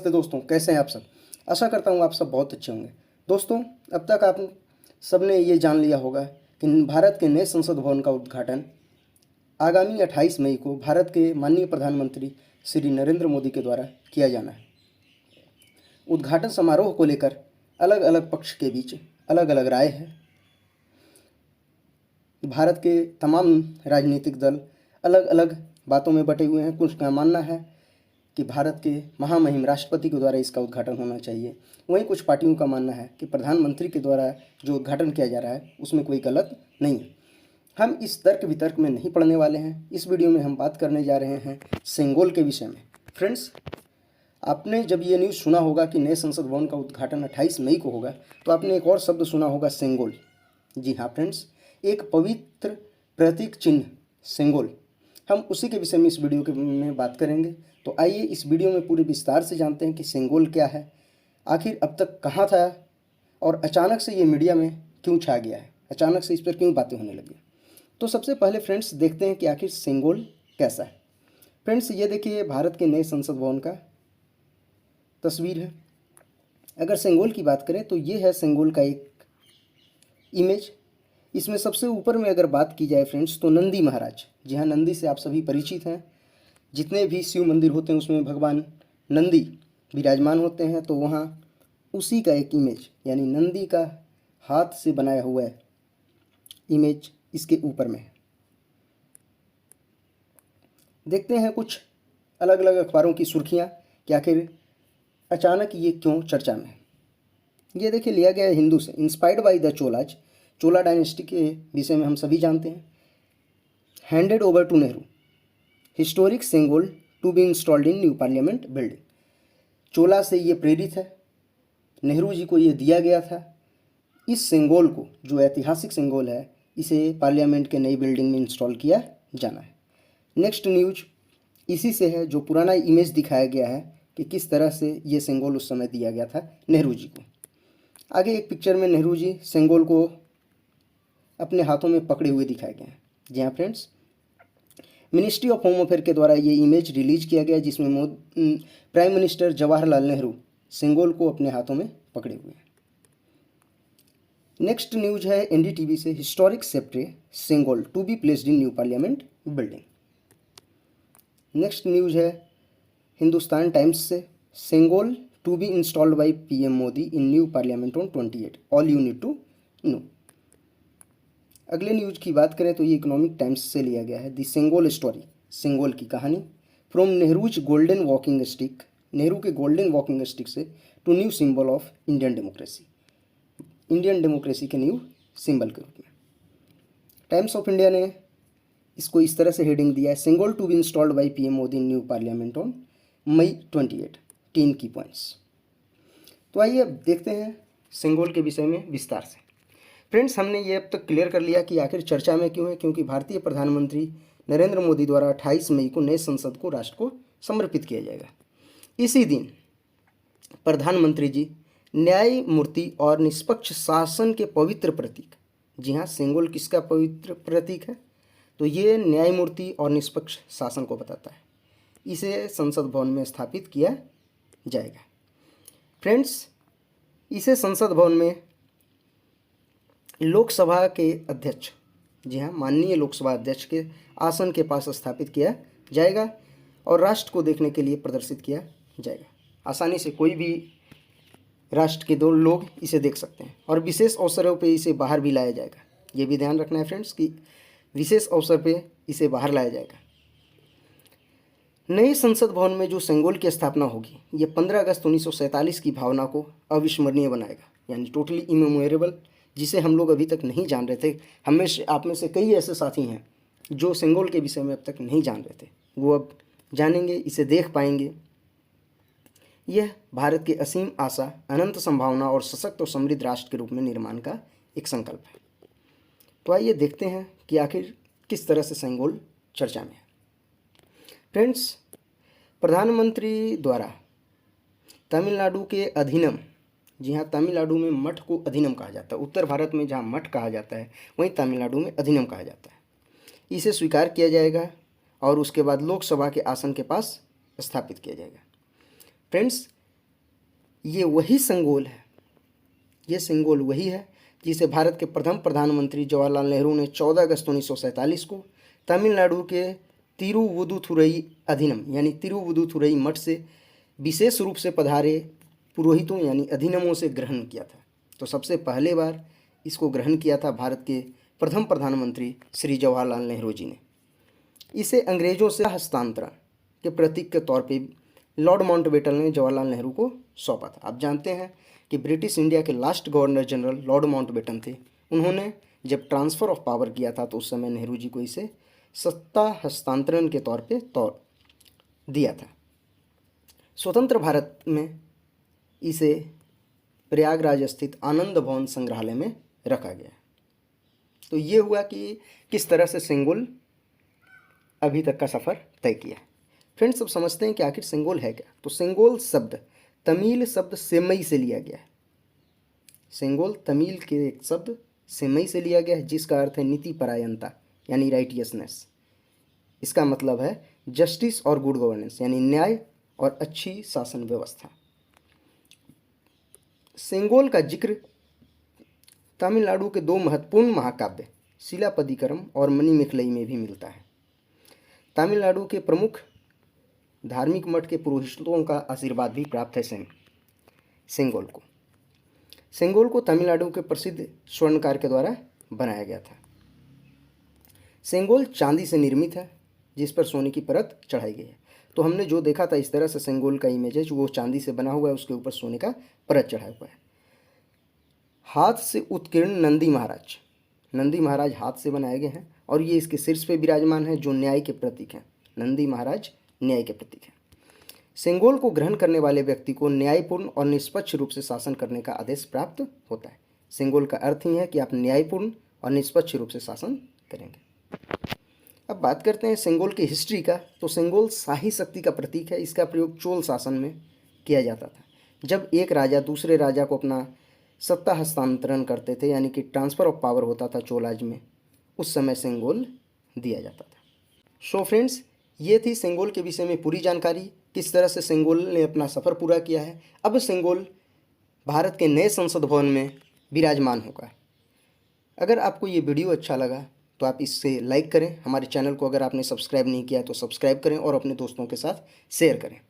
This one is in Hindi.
नमस्ते दोस्तों, कैसे हैं आप सब। आशा करता हूँ आप सब बहुत अच्छे होंगे। दोस्तों, अब तक आप सबने ये जान लिया होगा कि भारत के नए संसद भवन का उद्घाटन आगामी 28 मई को भारत के माननीय प्रधानमंत्री श्री नरेंद्र मोदी के द्वारा किया जाना है। उद्घाटन समारोह को लेकर अलग अलग पक्ष के बीच अलग अलग राय है। भारत के तमाम राजनीतिक दल अलग अलग बातों में बटे हुए हैं। कुछ का मानना है कि भारत के महामहिम राष्ट्रपति के द्वारा इसका उद्घाटन होना चाहिए। वहीं कुछ पार्टियों का मानना है कि प्रधानमंत्री के द्वारा जो उद्घाटन किया जा रहा है उसमें कोई गलत नहीं है। हम इस तर्क वितर्क में नहीं पड़ने वाले हैं। इस वीडियो में हम बात करने जा रहे हैं सेंगोल के विषय में। फ्रेंड्स, आपने जब ये न्यूज़ सुना होगा कि नए संसद भवन का उद्घाटन 28 मई को होगा, तो आपने एक और शब्द सुना होगा, सेंगोल। जी हाँ फ्रेंड्स, एक पवित्र प्रतीक चिन्ह सेंगोल, हम उसी के विषय में इस वीडियो में बात करेंगे। तो आइए इस वीडियो में पूरे विस्तार से जानते हैं कि सेंगोल क्या है, आखिर अब तक कहाँ था और अचानक से ये मीडिया में क्यों छा गया है, अचानक से इस पर क्यों बातें होने लगी। तो सबसे पहले फ्रेंड्स देखते हैं कि आखिर सेंगोल कैसा है। फ्रेंड्स, ये देखिए भारत के नए संसद भवन का तस्वीर है। अगर सेंगोल की बात करें तो ये है सेंगोल का एक इमेज। इसमें सबसे ऊपर में अगर बात की जाए फ्रेंड्स तो नंदी महाराज, जी हाँ, नंदी से आप सभी परिचित हैं। जितने भी शिव मंदिर होते हैं उसमें भगवान नंदी विराजमान होते हैं, तो वहाँ उसी का एक इमेज यानी नंदी का हाथ से बनाया हुआ इमेज इसके ऊपर में है। देखते हैं कुछ अलग अलग अखबारों की सुर्खियाँ कि आखिर अचानक ये क्यों चर्चा में है। ये देखिए लिया गया है हिंदू से। Inspired by the Cholas, Chola dynasty के विषय में हम सभी जानते हैं। Handed over to Nehru, historic Sengol to be installed in new parliament building. Chola से ये प्रेरित है, नेहरू जी को ये दिया गया था। इस सेंगोल को, जो ऐतिहासिक सेंगोल है, इसे पार्लियामेंट के नई बिल्डिंग में इंस्टॉल किया जाना है। नेक्स्ट न्यूज इसी से है, जो पुराना इमेज दिखाया गया है कि किस तरह से ये सेंगोल उस समय दिया गया था नेहरू जी को। आगे एक पिक्चर में नेहरू जी सेंगोल को अपने हाथों में पकड़े हुए दिखाए गए हैं। जी हाँ friends, ministry of home affair के द्वारा ये इमेज रिलीज किया गया, जिसमें प्राइम मिनिस्टर जवाहरलाल नेहरू सेंगोल को अपने हाथों में पकड़े हुए हैं। नेक्स्ट न्यूज है एनडीटीवी से, historic sceptre Sengol to be placed in new parliament building. Next news है हिंदुस्तान टाइम्स से, Sengol to be installed by PM Modi in new parliament on 28, all you need to know. अगले न्यूज की बात करें तो ये इकोनॉमिक टाइम्स से लिया गया है, दी सेंगोल स्टोरी, सेंगोल की कहानी, from Nehru's golden walking stick, Nehru के गोल्डन वॉकिंग स्टिक से, to new symbol of Indian democracy, Indian democracy के न्यू सिंबल के रूप में। टाइम्स ऑफ इंडिया ने इसको इस तरह से हेडिंग दिया है, Sengol to be installed by PM Modi in new parliament on May 28, 10 की पॉइंट्स। तो आइए अब देखते हैं सेंगोल के विषय में विस्तार से। फ्रेंड्स, हमने ये अब तक क्लियर कर लिया कि आखिर चर्चा में क्यों है, क्योंकि भारतीय प्रधानमंत्री नरेंद्र मोदी द्वारा 28 मई को नए संसद को राष्ट्र को समर्पित किया जाएगा। इसी दिन प्रधानमंत्री जी न्यायमूर्ति और निष्पक्ष शासन के पवित्र प्रतीक, जी हाँ, सेंगोल किसका पवित्र प्रतीक है, तो ये न्यायमूर्ति और निष्पक्ष शासन को बताता है। इसे संसद भवन में स्थापित किया जाएगा। फ्रेंड्स, इसे संसद भवन में लोकसभा के अध्यक्ष, जी हाँ, माननीय लोकसभा अध्यक्ष के आसन के पास स्थापित किया जाएगा और राष्ट्र को देखने के लिए प्रदर्शित किया जाएगा। आसानी से कोई भी राष्ट्र के दो लोग इसे देख सकते हैं और विशेष अवसरों पे इसे बाहर भी लाया जाएगा। ये भी ध्यान रखना है फ्रेंड्स कि विशेष अवसर पे इसे बाहर लाया जाएगा। नए संसद भवन में जो सेंगोल की स्थापना होगी, ये 15 अगस्त 1947 की भावना को अविस्मरणीय बनाएगा, यानी टोटली इमेमोरेबल, जिसे हम लोग अभी तक नहीं जान रहे थे। हमें आप में से कई ऐसे साथी हैं जो सेंगोल के विषय में अब तक नहीं जान रहे थे, वो अब जानेंगे, इसे देख पाएंगे। यह भारत की असीम आशा, अनंत संभावना और सशक्त और समृद्ध राष्ट्र के रूप में निर्माण का एक संकल्प है। तो आइए देखते हैं कि आखिर किस तरह से सेंगोल चर्चा में है। फ्रेंड्स, प्रधानमंत्री द्वारा तमिलनाडु के अधीनम, जी हाँ, तमिलनाडु में मठ को अधीनम कहा जाता है। उत्तर भारत में जहाँ मठ कहा जाता है वहीं तमिलनाडु में अधीनम कहा जाता है। इसे स्वीकार किया जाएगा और उसके बाद लोकसभा के आसन के पास स्थापित किया जाएगा। फ्रेंड्स, ये वही सेंगोल है, ये सेंगोल वही है जिसे भारत के प्रथम प्रधानमंत्री जवाहरलाल नेहरू ने 14 अगस्त 1947 को तमिलनाडु के तिरुवुदुथुरई अधिनम यानी तिरुवुदुथुरई मठ से विशेष रूप से पधारे पुरोहितों यानी अधिनमों से ग्रहण किया था। तो सबसे पहले बार इसको ग्रहण किया था भारत के प्रथम प्रधानमंत्री श्री जवाहरलाल नेहरू जी ने। इसे अंग्रेजों से हस्तांतरण के प्रतीक के तौर पे लॉर्ड माउंटबेटन ने जवाहरलाल नेहरू को सौंपा था। आप जानते हैं कि ब्रिटिश इंडिया के last governor general Lord Mountbatten थे। उन्होंने जब ट्रांसफ़र ऑफ पावर किया था तो उस समय नेहरू जी को इसे सत्ता हस्तांतरण के तौर पे दिया था। स्वतंत्र भारत में इसे प्रयागराज स्थित आनंद भवन संग्रहालय में रखा गया। तो ये हुआ कि किस तरह से सेंगोल अभी तक का सफ़र तय किया। फ्रेंड्स, अब समझते हैं कि आखिर सेंगोल है क्या। तो सेंगोल शब्द तमिल शब्द सेमई से लिया गया है। सेंगोल तमिल के एक शब्द सेमई से लिया गया है जिसका अर्थ है नीति परायणता यानी राइटियसनेस। इसका मतलब है जस्टिस और गुड गवर्नेंस यानी न्याय और अच्छी शासन व्यवस्था। सेंगोल का जिक्र तमिलनाडु के दो महत्वपूर्ण महाकाव्य शिलापदिकरम और मणिमेखलई में भी मिलता है। तमिलनाडु के प्रमुख धार्मिक मठ के पुरोहितों का आशीर्वाद भी प्राप्त है सेंगोल को। सेंगोल को तमिलनाडु के प्रसिद्ध स्वर्णकार के द्वारा बनाया गया था। सेंगोल चांदी से निर्मित है जिस पर सोने की परत चढ़ाई गई है। तो हमने जो देखा था इस तरह से सेंगोल का इमेज है जो वो चांदी से बना हुआ है, उसके ऊपर सोने का परत चढ़ा हुआ है। हाथ से उत्कीर्ण नंदी महाराज हाथ से बनाए गए हैं और ये इसके शीर्ष पे विराजमान है जो न्याय के प्रतीक हैं। नंदी महाराज न्याय के प्रतीक हैं। सेंगोल को ग्रहण करने वाले व्यक्ति को न्यायपूर्ण और निष्पक्ष रूप से शासन करने का आदेश प्राप्त होता है। सेंगोल का अर्थ ही है कि आप न्यायपूर्ण और निष्पक्ष रूप से शासन करेंगे। अब बात करते हैं सेंगोल की हिस्ट्री का। तो सेंगोल शाही शक्ति का प्रतीक है। इसका प्रयोग चोल शासन में किया जाता था। जब एक राजा दूसरे राजा को अपना सत्ता हस्तांतरण करते थे यानी कि ट्रांसफ़र ऑफ पावर होता था चोलाज में, उस समय सेंगोल दिया जाता था। सो फ्रेंड्स, ये थी सेंगोल के विषय में पूरी जानकारी, किस तरह से सेंगोल ने अपना सफ़र पूरा किया है। अब सेंगोल भारत के नए संसद भवन में विराजमान होगा। अगर आपको ये वीडियो अच्छा लगा तो आप इससे लाइक करें। हमारे चैनल को अगर आपने सब्सक्राइब नहीं किया तो सब्सक्राइब करें और अपने दोस्तों के साथ शेयर करें।